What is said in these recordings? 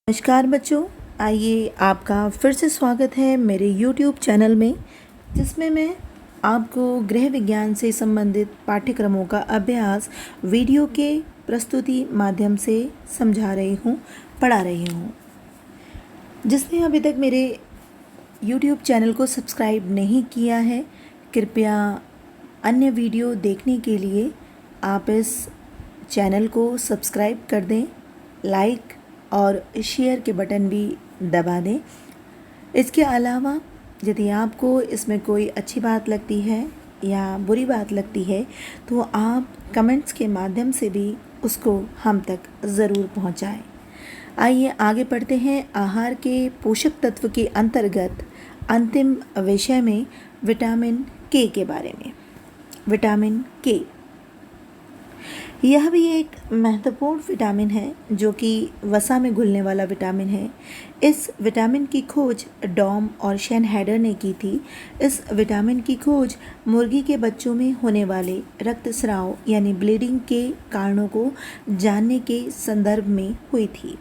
नमस्कार बच्चों, आइए आपका फिर से स्वागत है मेरे YouTube चैनल में, जिसमें मैं आपको गृह विज्ञान से संबंधित पाठ्यक्रमों का अभ्यास वीडियो के प्रस्तुति माध्यम से समझा रही हूँ, पढ़ा रही हूँ। जिसने अभी तक मेरे YouTube चैनल को सब्सक्राइब नहीं किया है, कृपया अन्य वीडियो देखने के लिए आप इस चैनल को सब्सक्राइब कर दें, लाइक और शेयर के बटन भी दबा दें। इसके अलावा यदि आपको इसमें कोई अच्छी बात लगती है या बुरी बात लगती है तो आप कमेंट्स के माध्यम से भी उसको हम तक ज़रूर पहुंचाएं। आइए आगे बढ़ते हैं आहार के पोषक तत्व के अंतर्गत अंतिम विषय में विटामिन के बारे में। विटामिन के यह भी एक महत्वपूर्ण विटामिन है जो कि वसा में घुलने वाला विटामिन है। इस विटामिन की खोज डॉम और शेनहेडर ने की थी। इस विटामिन की खोज मुर्गी के बच्चों में होने वाले रक्तस्राव यानी ब्लीडिंग के कारणों को जानने के संदर्भ में हुई थी।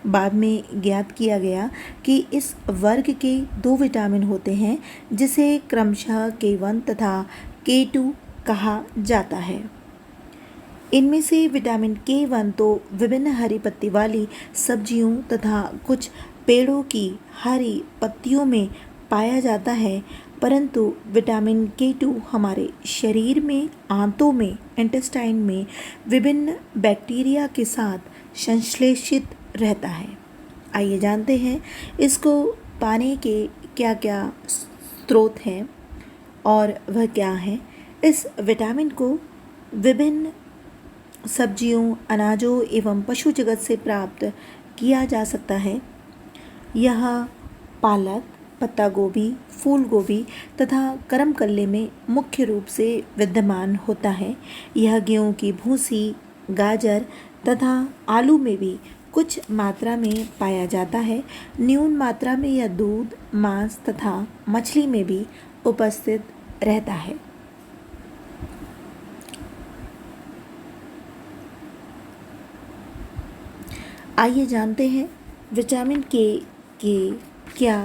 बाद में ज्ञात किया गया कि इस वर्ग के 2 विटामिन होते हैं जिसे क्रमशः K1 तथा K2 कहा जाता है। इनमें से विटामिन K1 तो विभिन्न हरी पत्ती वाली सब्जियों तथा कुछ पेड़ों की हरी पत्तियों में पाया जाता है, परंतु विटामिन K2 हमारे शरीर में आंतों में इंटेस्टाइन में विभिन्न बैक्टीरिया के साथ संश्लेषित रहता है। आइए जानते हैं इसको पाने के क्या क्या स्रोत हैं और वह क्या है। इस विटामिन को विभिन्न सब्जियों, अनाजों एवं पशु जगत से प्राप्त किया जा सकता है। यह पालक, पत्ता गोभी, फूल गोभी तथा करमकल्ले में मुख्य रूप से विद्यमान होता है। यह गेहूं की भूसी, गाजर तथा आलू में भी कुछ मात्रा में पाया जाता है। न्यून मात्रा में यह दूध, मांस तथा मछली में भी उपस्थित रहता है। आइए जानते हैं विटामिन के क्या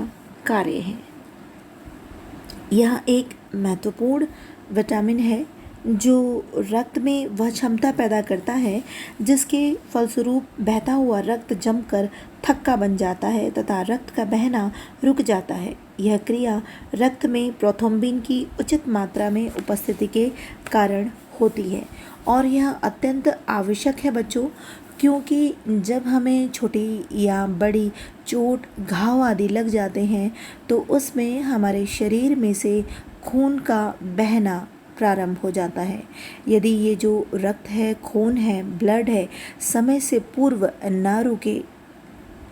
कार्य हैं। यह एक महत्वपूर्ण विटामिन है जो रक्त में वह क्षमता पैदा करता है जिसके फलस्वरूप बहता हुआ रक्त जमकर थक्का बन जाता है तथा रक्त का बहना रुक जाता है। यह क्रिया रक्त में प्रोथ्रोम्बिन की उचित मात्रा में उपस्थिति के कारण होती है और यह अत्यंत आवश्यक है बच्चों, क्योंकि जब हमें छोटी या बड़ी चोट, घाव आदि लग जाते हैं तो उसमें हमारे शरीर में से खून का बहना प्रारंभ हो जाता है। यदि ये जो रक्त है, खून है, ब्लड है, समय से पूर्व ना रुके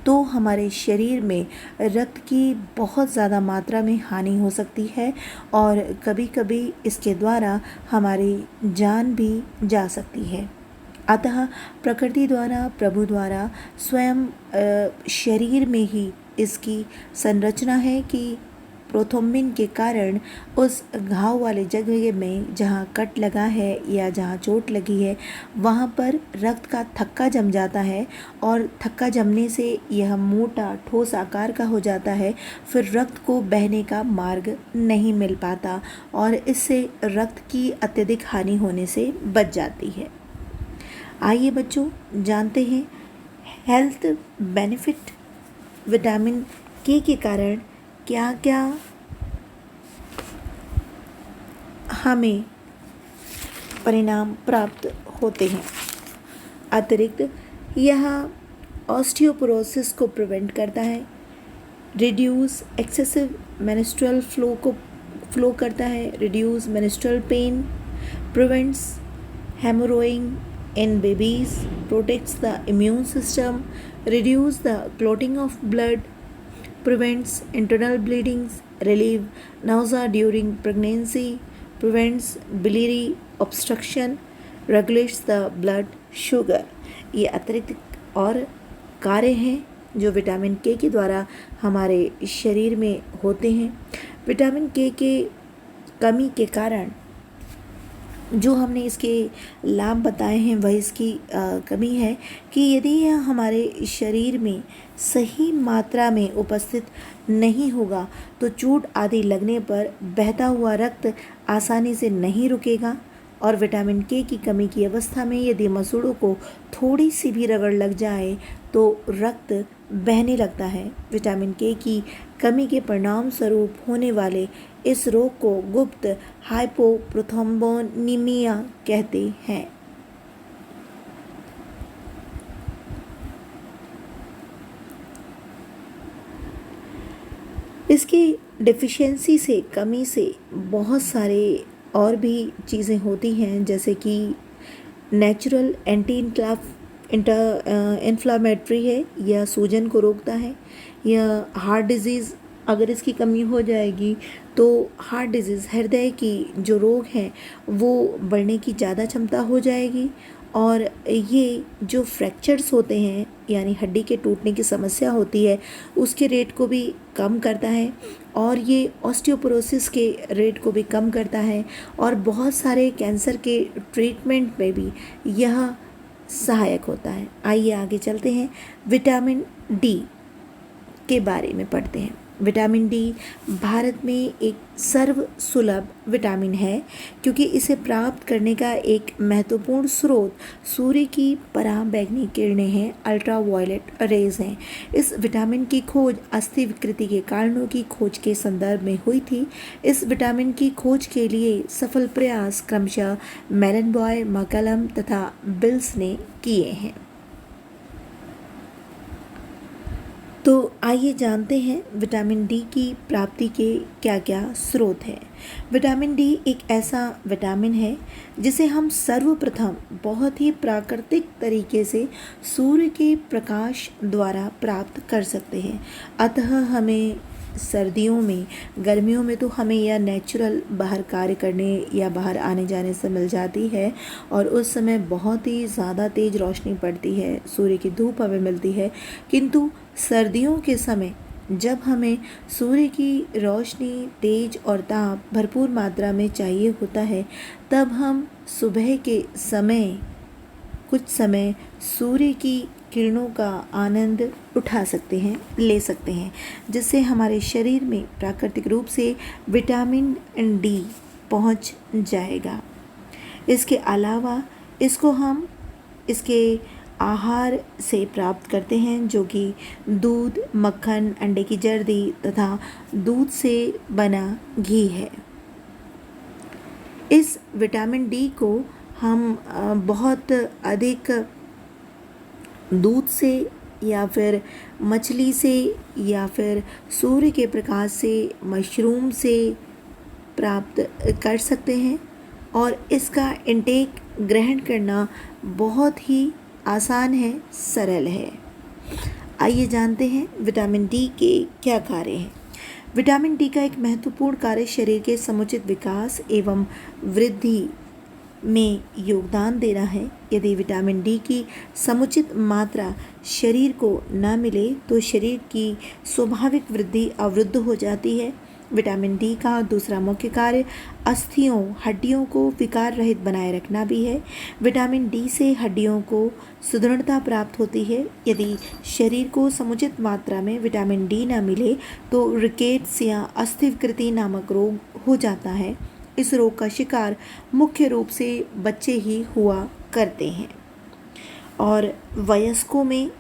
तो हमारे शरीर में रक्त की बहुत ज़्यादा मात्रा में हानि हो सकती है और कभी कभी इसके द्वारा हमारी जान भी जा सकती है। अतः प्रकृति द्वारा, प्रभु द्वारा स्वयं शरीर में ही इसकी संरचना है कि प्रोथ्रोम्बिन के कारण उस घाव वाले जगह में जहाँ कट लगा है या जहाँ चोट लगी है वहाँ पर रक्त का थक्का जम जाता है और थक्का जमने से यह मोटा ठोस आकार का हो जाता है। फिर रक्त को बहने का मार्ग नहीं मिल पाता और इससे रक्त की अत्यधिक हानि होने से बच जाती है। आइए बच्चों जानते हैं हेल्थ बेनिफिट विटामिन के कारण क्या क्या हमें परिणाम प्राप्त होते हैं। अतिरिक्त यह ऑस्टियोपोरोसिस को प्रिवेंट करता है, रिड्यूस एक्सेसिव मेंस्ट्रुअल फ्लो करता है, reduce menstrual pain, prevents haemorrhoiding in babies, protects the immune system, reduce the clotting of blood, prevents internal bleedings, relieve nausea during pregnancy, prevents biliary obstruction, regulates the blood sugar। ये अतिरिक्त और कार्य हैं जो vitamin के द्वारा हमारे शरीर में होते हैं। विटामिन के कमी के कारण जो हमने इसके लाभ बताए हैं वह इसकी कमी है कि यदि यह हमारे शरीर में सही मात्रा में उपस्थित नहीं होगा तो चोट आदि लगने पर बहता हुआ रक्त आसानी से नहीं रुकेगा और विटामिन के की कमी की अवस्था में यदि मसूड़ों को थोड़ी सी भी रगड़ लग जाए तो रक्त बहने लगता है। विटामिन के की कमी के परिणाम स्वरूप होने वाले इस रोग को गुप्त हाइपोप्रोथ्रोम्बोनीमिया कहते हैं। इसकी डिफिशियंसी से, कमी से बहुत सारे और भी चीज़ें होती हैं, जैसे कि नेचुरल एंटी इन्फ्लामेटरी है, यह सूजन को रोकता है। यह हार्ट डिजीज़ अगर इसकी कमी हो जाएगी तो हार्ट डिजीज़, हृदय की जो रोग हैं वो बढ़ने की ज़्यादा क्षमता हो जाएगी और ये जो फ्रैक्चर्स होते हैं यानी हड्डी के टूटने की समस्या होती है उसके रेट को भी कम करता है और ये ऑस्टियोपोरोसिस के रेट को भी कम करता है और बहुत सारे कैंसर के ट्रीटमेंट में भी यह सहायक होता है। आइए आगे चलते हैं, विटामिन डी के बारे में पढ़ते हैं। विटामिन डी भारत में एक सर्व सुलभ विटामिन है क्योंकि इसे प्राप्त करने का एक महत्वपूर्ण स्रोत सूर्य की पराबैंगनी किरणें हैं, अल्ट्रावायलेट रेज हैं। इस विटामिन की खोज अस्थि विकृति के कारणों की खोज के संदर्भ में हुई थी। इस विटामिन की खोज के लिए सफल प्रयास क्रमशः मेलनबॉय, मैकलम तथा बिल्स ने किए हैं। तो आइए जानते हैं विटामिन डी की प्राप्ति के क्या क्या स्रोत हैं। विटामिन डी एक ऐसा विटामिन है जिसे हम सर्वप्रथम बहुत ही प्राकृतिक तरीके से सूर्य के प्रकाश द्वारा प्राप्त कर सकते हैं। अतः हमें सर्दियों में, गर्मियों में तो हमें यह नेचुरल बाहर कार्य करने या बाहर आने जाने से मिल जाती है और उस समय बहुत ही ज़्यादा तेज़ रोशनी पड़ती है, सूर्य की धूप हमें मिलती है। किंतु सर्दियों के समय जब हमें सूर्य की रोशनी, तेज और ताप भरपूर मात्रा में चाहिए होता है तब हम सुबह के समय कुछ समय सूर्य की किरणों का आनंद उठा सकते हैं, ले सकते हैं, जिससे हमारे शरीर में प्राकृतिक रूप से विटामिन डी पहुंच जाएगा। इसके अलावा इसको हम इसके आहार से प्राप्त करते हैं जो कि दूध, मक्खन, अंडे की जर्दी तथा दूध से बना घी है। इस विटामिन डी को हम बहुत अधिक दूध से या फिर मछली से या फिर सूर्य के प्रकाश से, मशरूम से प्राप्त कर सकते हैं और इसका इंटेक ग्रहण करना बहुत ही आसान है, सरल है। आइए जानते हैं विटामिन डी के क्या कार्य हैं। विटामिन डी का एक महत्वपूर्ण कार्य शरीर के समुचित विकास एवं वृद्धि में योगदान देना है। यदि विटामिन डी की समुचित मात्रा शरीर को न मिले तो शरीर की स्वाभाविक वृद्धि अवरुद्ध हो जाती है। विटामिन डी का दूसरा मुख्य कार्य अस्थियों, हड्डियों को विकार रहित बनाए रखना भी है। विटामिन डी से हड्डियों को सुदृढ़ता प्राप्त होती है। यदि शरीर को समुचित मात्रा में विटामिन डी न मिले तो रिकेट्स या अस्थि विकृति नामक रोग हो जाता है। इस रोग का शिकार मुख्य रूप से बच्चे ही हुआ करते हैं और वयस्कों में,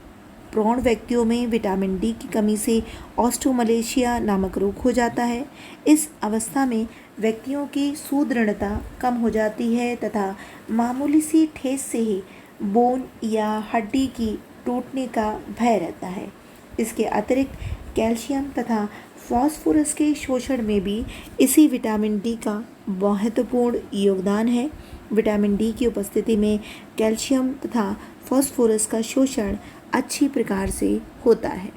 प्रौढ़ व्यक्तियों में विटामिन डी की कमी से ऑस्टियोमलेशिया नामक रोग हो जाता है। इस अवस्था में व्यक्तियों की सुदृढ़ता कम हो जाती है तथा मामूली सी ठेस से ही बोन या हड्डी की टूटने का भय रहता है। इसके अतिरिक्त कैल्शियम तथा फास्फोरस के शोषण में भी इसी विटामिन डी का महत्वपूर्ण योगदान है। विटामिन डी की उपस्थिति में कैल्शियम तथा फास्फोरस का शोषण अच्छी प्रकार से होता है।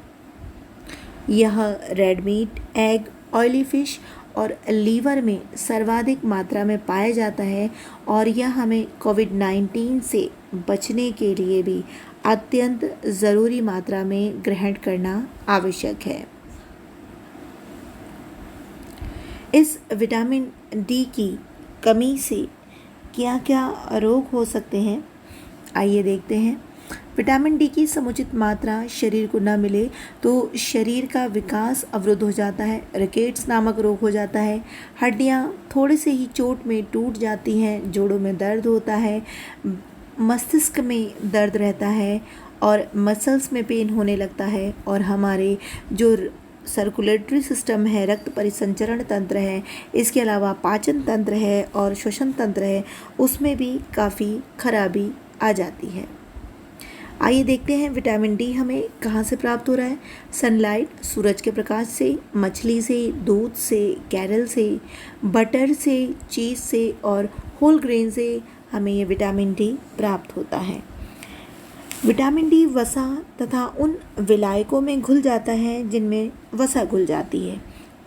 यह red meat, egg, oily fish और लीवर में सर्वाधिक मात्रा में पाया जाता है और यह हमें कोविड-19 से बचने के लिए भी अत्यंत ज़रूरी मात्रा में ग्रहण करना आवश्यक है। इस विटामिन डी की कमी से क्या क्या रोग हो सकते हैं, आइए देखते हैं। विटामिन डी की समुचित मात्रा शरीर को न मिले तो शरीर का विकास अवरुद्ध हो जाता है, रिकेट्स नामक रोग हो जाता है, हड्डियां थोड़े से ही चोट में टूट जाती हैं, जोड़ों में दर्द होता है, मस्तिष्क में दर्द रहता है और मसल्स में पेन होने लगता है, और हमारे जो सर्कुलेटरी सिस्टम है, रक्त परिसंचरण तंत्र है, इसके अलावा पाचन तंत्र है और श्वसन तंत्र है, उसमें भी काफ़ी खराबी आ जाती है। आइए देखते हैं विटामिन डी हमें कहाँ से प्राप्त हो रहा है। सनलाइट, सूरज के प्रकाश से, मछली से, दूध से, कैरल से, बटर से, चीज़ से और होल ग्रेन से हमें ये विटामिन डी प्राप्त होता है। विटामिन डी वसा तथा उन विलायकों में घुल जाता है जिनमें वसा घुल जाती है।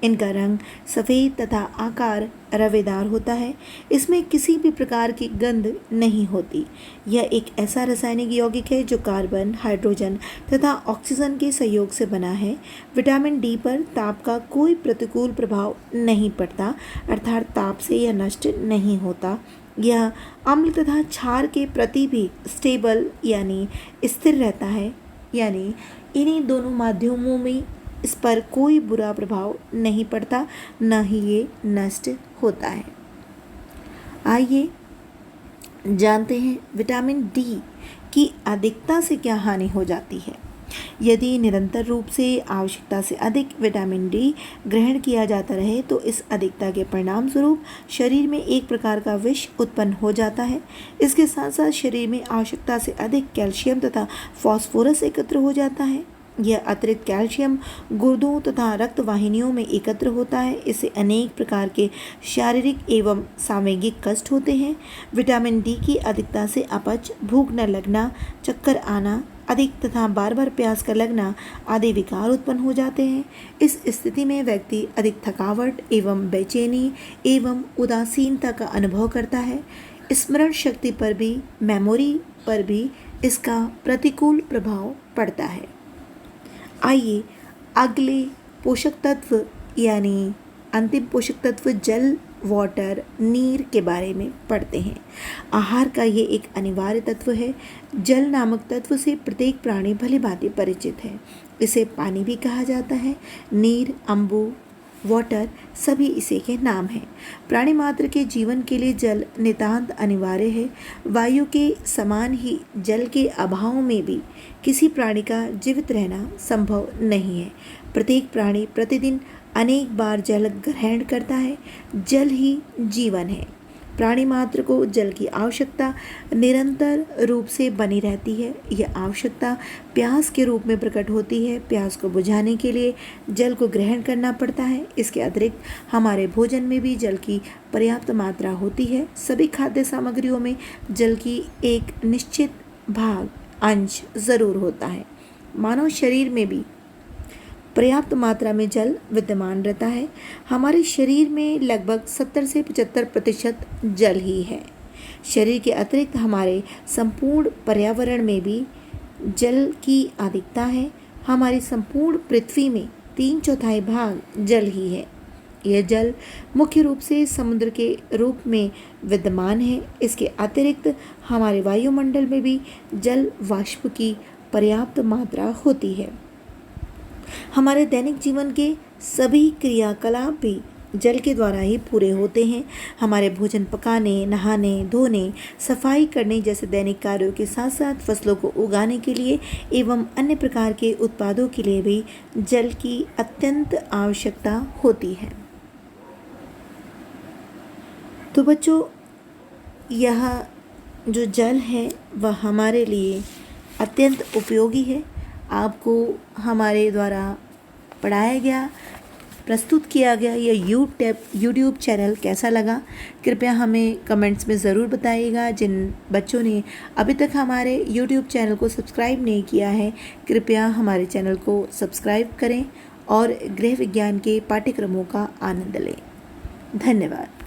इनका रंग सफ़ेद तथा आकार रवेदार होता है। इसमें किसी भी प्रकार की गंध नहीं होती। यह एक ऐसा रासायनिक यौगिक है जो कार्बन, हाइड्रोजन तथा ऑक्सीजन के सहयोग से बना है। विटामिन डी पर ताप का कोई प्रतिकूल प्रभाव नहीं पड़ता, अर्थात ताप से यह नष्ट नहीं होता। यह अम्ल तथा क्षार के प्रति भी स्टेबल यानी स्थिर रहता है, यानी इन्हीं दोनों माध्यमों में इस पर कोई बुरा प्रभाव नहीं पड़ता, न ही ये नष्ट होता है। आइए जानते हैं विटामिन डी की अधिकता से क्या हानि हो जाती है। यदि निरंतर रूप से आवश्यकता से अधिक विटामिन डी ग्रहण किया जाता रहे तो इस अधिकता के परिणाम स्वरूप शरीर में एक प्रकार का विष उत्पन्न हो जाता है। इसके साथ साथ शरीर में आवश्यकता से अधिक कैल्शियम तथा फास्फोरस एकत्र हो जाता है। यह अतिरिक्त कैल्शियम गुर्दों तथा रक्त वाहिनियों में एकत्र होता है। इससे अनेक प्रकार के शारीरिक एवं सामयिक कष्ट होते हैं। विटामिन डी की अधिकता से अपच, भूख न लगना, चक्कर आना अधिक तथा बार बार प्यास का लगना आदि विकार उत्पन्न हो जाते हैं। इस स्थिति में व्यक्ति अधिक थकावट एवं बेचैनी एवं उदासीनता का अनुभव करता है। स्मरण शक्ति पर भी, मेमोरी पर भी इसका प्रतिकूल प्रभाव पड़ता है। आइए अगले पोषक तत्व यानी अंतिम पोषक तत्व जल, वाटर, नीर के बारे में पढ़ते हैं। आहार का ये एक अनिवार्य तत्व है। जल नामक तत्व से प्रत्येक प्राणी भली भांति परिचित है। इसे पानी भी कहा जाता है। नीर, अम्बु, वाटर सभी इसी के नाम हैं। प्राणी मात्र के जीवन के लिए जल नितांत अनिवार्य है। वायु के समान ही जल के अभाव में भी किसी प्राणी का जीवित रहना संभव नहीं है। प्रत्येक प्राणी प्रतिदिन अनेक बार जल ग्रहण करता है। जल ही जीवन है। प्राणी मात्र को जल की आवश्यकता निरंतर रूप से बनी रहती है। यह आवश्यकता प्यास के रूप में प्रकट होती है। प्यास को बुझाने के लिए जल को ग्रहण करना पड़ता है। इसके अतिरिक्त हमारे भोजन में भी जल की पर्याप्त मात्रा होती है। सभी खाद्य सामग्रियों में जल की एक निश्चित भाग अंश जरूर होता है। मानव शरीर में भी पर्याप्त मात्रा में जल विद्यमान रहता है। हमारे शरीर में लगभग 70 से 75% जल ही है। शरीर के अतिरिक्त हमारे संपूर्ण पर्यावरण में भी जल की अधिकता है। हमारी संपूर्ण पृथ्वी में 3/4 भाग जल ही है। यह जल मुख्य रूप से समुद्र के रूप में विद्यमान है। इसके अतिरिक्त हमारे वायुमंडल में भी जल वाष्प की पर्याप्त मात्रा होती है। हमारे दैनिक जीवन के सभी क्रियाकलाप भी जल के द्वारा ही पूरे होते हैं। हमारे भोजन पकाने, नहाने, धोने, सफाई करने जैसे दैनिक कार्यों के साथ साथ फसलों को उगाने के लिए एवं अन्य प्रकार के उत्पादों के लिए भी जल की अत्यंत आवश्यकता होती है। तो बच्चों, यह जो जल है वह हमारे लिए अत्यंत उपयोगी है। आपको हमारे द्वारा पढ़ाया गया, प्रस्तुत किया गया यह यूट्यूब चैनल कैसा लगा, कृपया हमें कमेंट्स में ज़रूर बताइएगा। जिन बच्चों ने अभी तक हमारे यूट्यूब चैनल को सब्सक्राइब नहीं किया है, कृपया हमारे चैनल को सब्सक्राइब करें और गृह विज्ञान के पाठ्यक्रमों का आनंद लें। धन्यवाद।